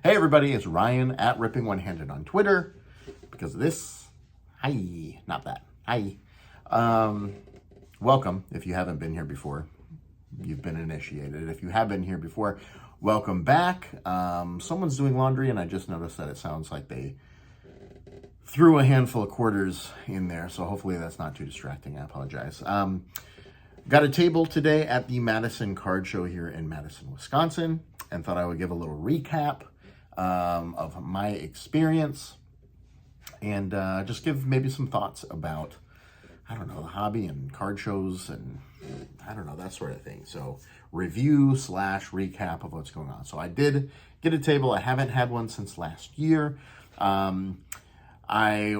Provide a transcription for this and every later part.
Hey everybody, it's Ryan at Ripping One Handed on Twitter. Because of this, hi, not that, hi. Welcome. If you haven't been here before, you've been initiated. If you have been here before, welcome back. Someone's doing laundry and I just noticed that it sounds like they threw a handful of quarters in there. So hopefully that's not too distracting. I apologize. Got a table today at the Madison card show here in Madison, Wisconsin, and thought I would give a little recap of my experience and just give maybe some thoughts about, I don't know, the hobby and card shows and I don't know, that sort of thing. So review / recap of what's going on. So I did get a table. I haven't had one since last year. I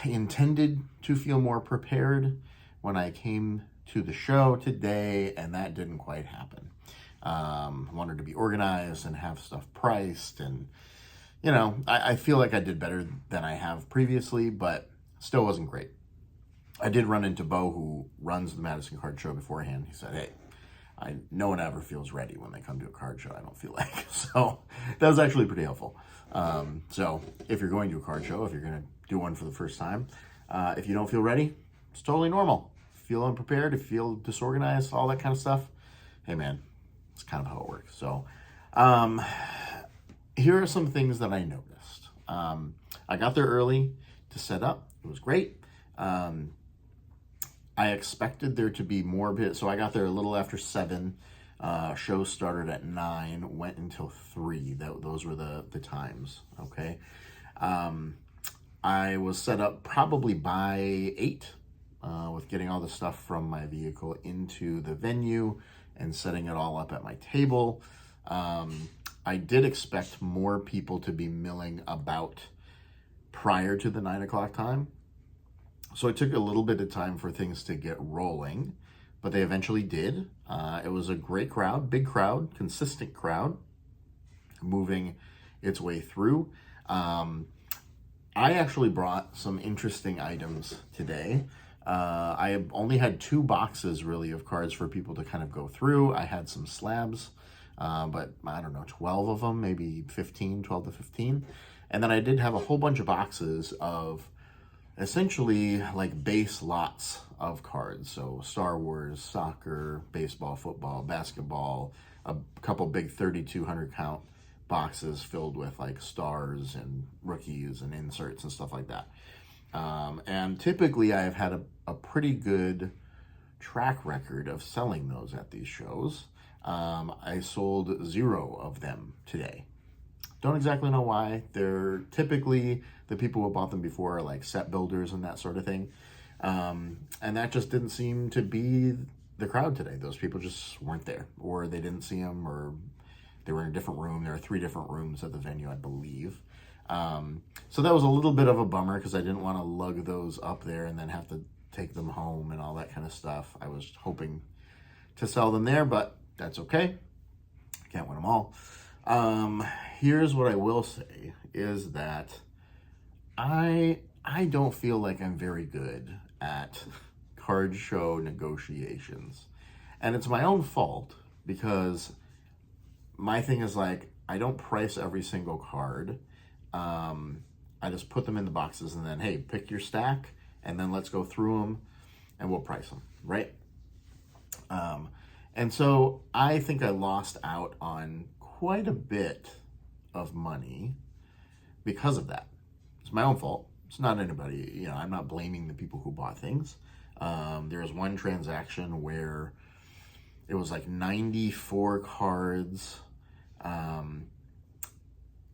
intended to feel more prepared when I came to the show today, and that didn't quite happen. Wanted to be organized and have stuff priced, and you know, I feel like I did better than I have previously, but still wasn't great. I did run into Bo, who runs the Madison card show, beforehand. He said, hey, no one ever feels ready when they come to a card show, I don't feel like. So that was actually pretty helpful. So if you're going to a card show, if you're going to do one for the first time, if you don't feel ready, it's totally normal. Feel unprepared, if you feel disorganized, all that kind of stuff, hey man, it's kind of how it works. So here are some things that I noticed. I got there early to set up. It was great. I expected there to be more bit, so I got there a little after 7. Show started at 9, went until 3. Those were the times, okay? I was set up probably by 8. With getting all the stuff from my vehicle into the venue and setting it all up at my table. I did expect more people to be milling about prior to the 9 o'clock time. So it took a little bit of time for things to get rolling, but they eventually did. It was a great crowd, big crowd, consistent crowd, moving its way through. I actually brought some interesting items today. I only had 2 boxes really of cards for people to kind of go through. I had some slabs, but I don't know, 12 of them, maybe 12 to 15. And then I did have a whole bunch of boxes of essentially like base lots of cards. So Star Wars, soccer, baseball, football, basketball, a couple big 3,200 count boxes filled with like stars and rookies and inserts and stuff like that. And typically I've had a pretty good track record of selling those at these shows. I sold 0 of them today. Don't exactly know why. They're typically, the people who bought them before are like set builders and that sort of thing. And that just didn't seem to be the crowd today. Those people just weren't there, or they didn't see them, or they were in a different room. There are 3 different rooms at the venue, I believe. So that was a little bit of a bummer because I didn't want to lug those up there and then have to take them home and all that kind of stuff. I was hoping to sell them there, but that's okay. Can't win them all. Here's what I will say is that I don't feel like I'm very good at card show negotiations. And it's my own fault because my thing is like, I don't price every single card. I just put them in the boxes and then, hey, pick your stack and then let's go through them and we'll price them, right? And so I think I lost out on quite a bit of money because of that. It's my own fault. It's not anybody, you know, I'm not blaming the people who bought things. There was one transaction where it was like 94 cards,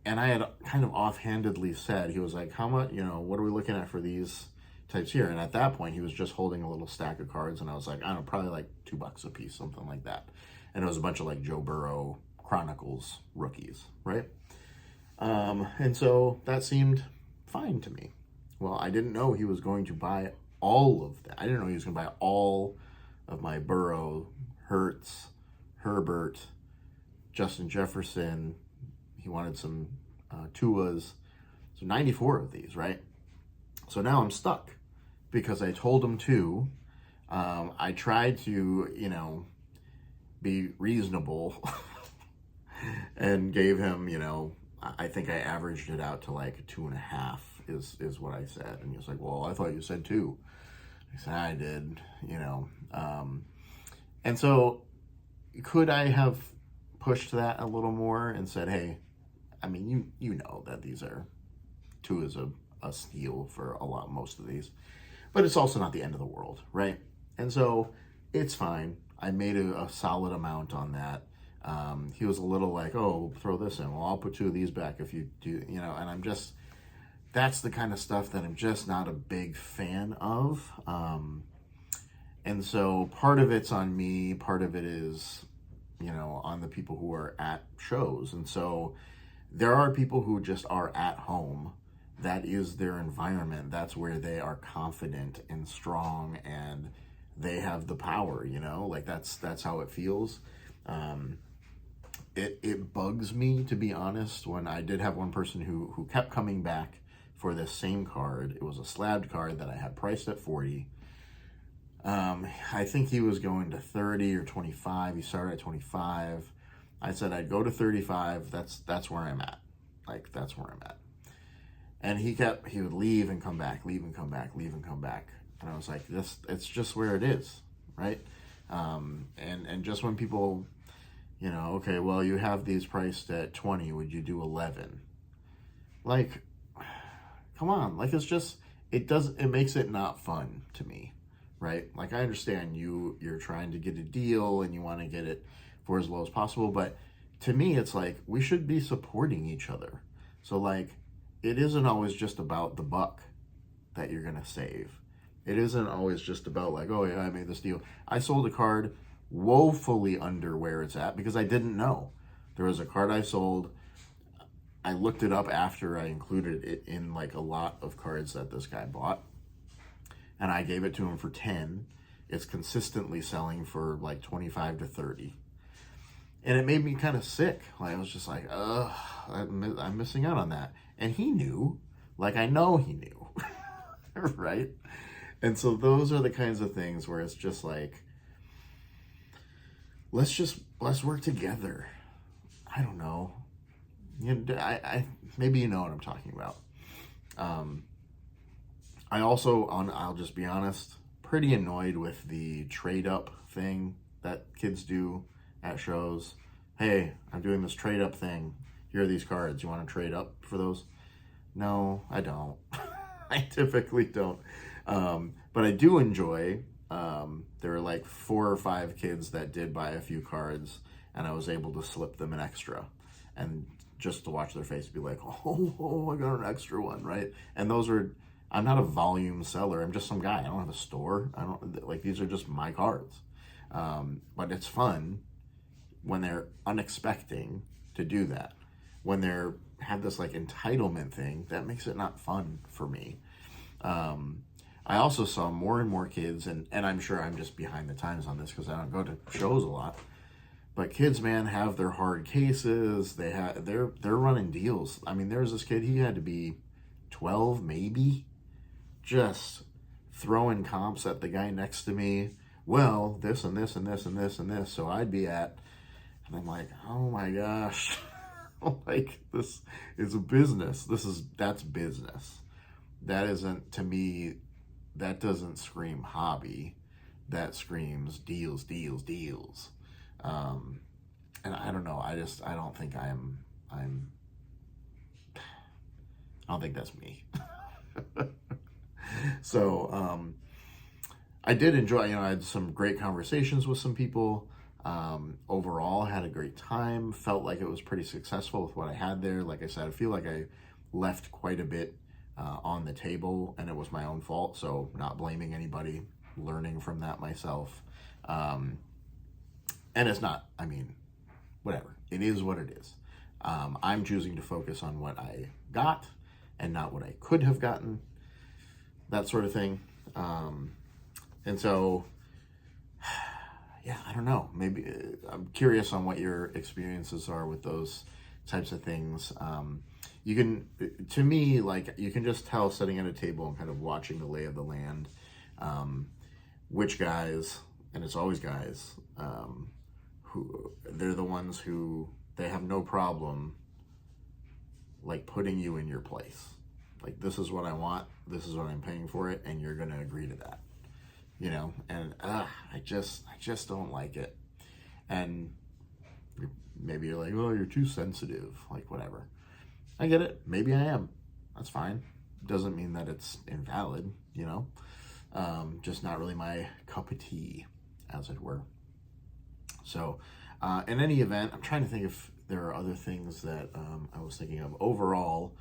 and I had kind of offhandedly said, he was like, how much, you know, what are we looking at for these types here? And at that point, he was just holding a little stack of cards. And I was like, I don't know, probably like $2 a piece, something like that. And it was a bunch of like Joe Burrow Chronicles rookies, right? And so that seemed fine to me. Well, I didn't know he was going to buy all of that. I didn't know he was going to buy all of my Burrow, Hurts, Herbert, Justin Jefferson. He wanted some Tuas. So 94 of these, right? So now I'm stuck because I told him to. I tried to, you know, be reasonable and gave him, you know, I think I averaged it out to like 2.5 is what I said. And he was like, well, I thought you said 2. I said, I did, you know. And so could I have pushed that a little more and said, hey, I mean, you know that these are 2 is a steal for most of these, but it's also not the end of the world, right? And so it's fine. I made a solid amount on that. He was a little like, oh, throw this in. Well, I'll put 2 of these back if you do, you know, and I'm just, that's the kind of stuff that I'm just not a big fan of. And so part of it's on me, part of it is, you know, on the people who are at shows. And so there are people who just are at home. That is their environment. That's where they are confident and strong and they have the power, you know, like that's how it feels. It bugs me, to be honest, when I did have one person who kept coming back for this same card. It was a slabbed card that I had priced at 40. I think he was going to 30 or 25. He started at 25. I said I'd go to 35. That's where I'm at. Like, that's where I'm at. And he would leave and come back, leave and come back, leave and come back. And I was like, it's just where it is, right? And just when people, you know, okay, well, you have these priced at 20, would you do 11? Like, come on, like, it makes it not fun to me, right? Like, I understand you're trying to get a deal and you want to get it for as low as possible, but to me, it's like, we should be supporting each other. So, like, it isn't always just about the buck that you're going to save. It isn't always just about like, oh yeah, I made this deal. I sold a card woefully under where it's at because I didn't know. There was a card I sold. I looked it up after I included it in like a lot of cards that this guy bought. And I gave it to him for 10. It's consistently selling for like 25 to 30. And it made me kind of sick. Like, I was just like, ugh, I'm missing out on that. And he knew, like, I know he knew, right? And so those are the kinds of things where it's just like, let's work together. I don't know. You know, I maybe you know what I'm talking about. I also, I'll just be honest, pretty annoyed with the trade up thing that kids do at shows. Hey, I'm doing this trade up thing. Here are these cards. You want to trade up for those? No, I don't. I typically don't. But I do enjoy, there were like 4 or 5 kids that did buy a few cards and I was able to slip them an extra and just to watch their face be like, oh, I got an extra one, right? And I'm not a volume seller. I'm just some guy. I don't have a store. These are just my cards. But it's fun when they're unexpecting to do that. When they're have this like entitlement thing, that makes it not fun for me. I also saw more and more kids, and I'm sure I'm just behind the times on this because I don't go to shows a lot. But kids, man, have their hard cases. They're running deals. I mean, there's this kid. He had to be 12, maybe, just throwing comps at the guy next to me. Well, this and this and this and this and this. So I'd be at, and I'm like, oh my gosh, like this is a business. That's business. That isn't, to me, that doesn't scream hobby. That screams deals, deals, deals. And I don't know. I don't think I don't think that's me. So, I did enjoy, I had some great conversations with some people. Overall, had a great time. Felt like it was pretty successful with what I had there. Like I said, I feel like I left quite a bit on the table, and it was my own fault. So not blaming anybody, learning from that myself. And it's not, I mean, whatever. It is what it is. I'm choosing to focus on what I got and not what I could have gotten, that sort of thing. And so, yeah, I don't know. Maybe I'm curious on what your experiences are with those types of things. You can, to me, like, you can just tell sitting at a table and kind of watching the lay of the land, which guys, and it's always guys, who they're the ones who they have no problem like putting you in your place. Like, this is what I want, this is what I'm paying for it, and you're going to agree to that, and I just don't like it. And maybe you're like, oh, you're too sensitive, like, whatever. I get it. Maybe I am. That's fine. Doesn't mean that it's invalid, just not really my cup of tea, as it were. So in any event, I'm trying to think if there are other things that I was thinking of. Overall,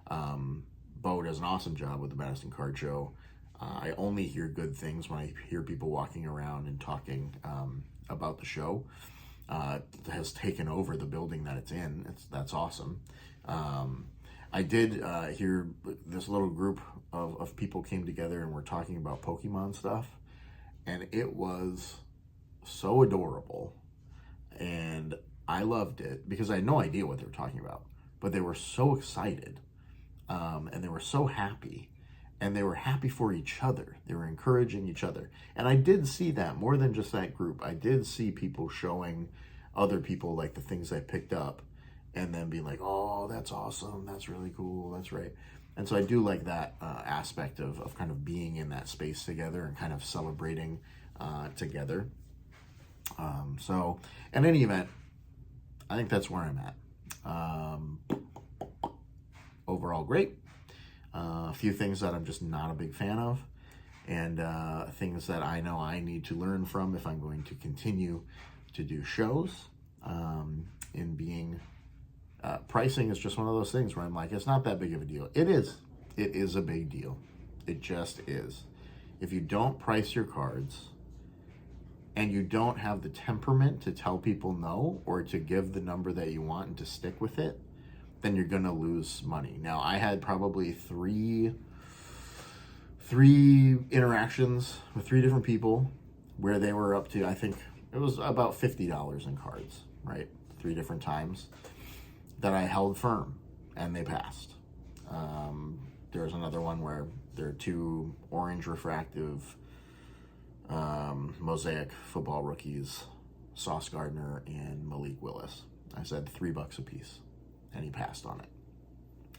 Bo does an awesome job with the Madison Card Show. I only hear good things when I hear people walking around and talking about the show. It has taken over the building that it's in. That's awesome. I did hear this little group of people came together and were talking about Pokemon stuff, and it was so adorable, and I loved it because I had no idea what they were talking about, but they were so excited, and they were so happy, and they were happy for each other. They were encouraging each other, and I did see that more than just that group. I did see people showing other people like the things they picked up, and then being like, oh, that's awesome, that's really cool, that's right. And so I do like that aspect of kind of being in that space together and kind of celebrating together. So in any event, I think that's where I'm at. Overall, great. A few things that I'm just not a big fan of, and things that I know I need to learn from if I'm going to continue to do shows. In being pricing is just one of those things where I'm like, it's not that big of a deal. It is a big deal. It just is. If you don't price your cards and you don't have the temperament to tell people no, or to give the number that you want and to stick with it, then you're gonna lose money. Now, I had probably three interactions with 3 different people where they were up to, I think it was about $50 in cards, right? 3 different times that I held firm and they passed. There's another one where there are 2 orange refractive Mosaic football rookies, Sauce Gardner and Malik Willis. I said $3 a piece, and he passed on it.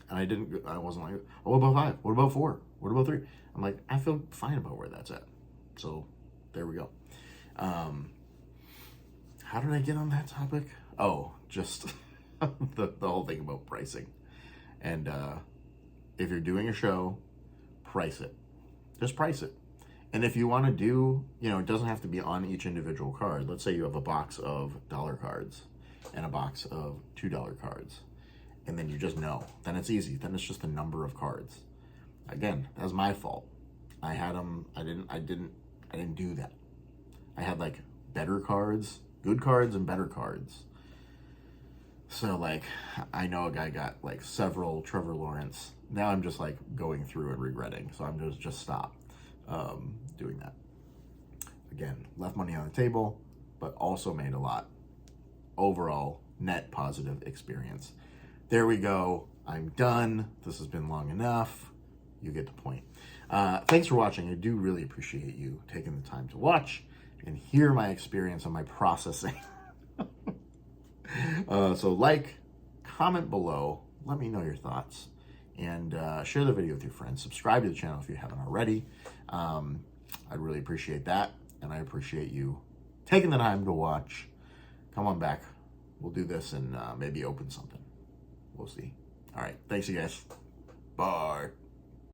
And I wasn't like, oh, what about 5? What about 4? What about 3? I'm like, I feel fine about where that's at. So there we go. How did I get on that topic? Oh, just the whole thing about pricing. And if you're doing a show, price it. Just price it. And if you want to do, it doesn't have to be on each individual card. Let's say you have a box of $1 cards and a box of $2 cards, and then you just know. Then it's easy. Then it's just the number of cards. Again, that's my fault. I had them. I didn't do that. I had like better cards, good cards, and better cards. So like, I know a guy got like several Trevor Lawrence. Now I'm just like going through and regretting. So I'm just stop doing that. Again, left money on the table, but also made a lot. Overall, net positive experience. There we go. I'm done. This has been long enough. You get the point. Thanks for watching. I do really appreciate you taking the time to watch and hear my experience on my processing. So like, comment below, let me know your thoughts, and share the video with your friends. Subscribe to the channel if you haven't already. I'd really appreciate that, and I appreciate you taking the time to watch. Come on back. We'll do this and maybe open something. We'll see. All right. Thanks, you guys.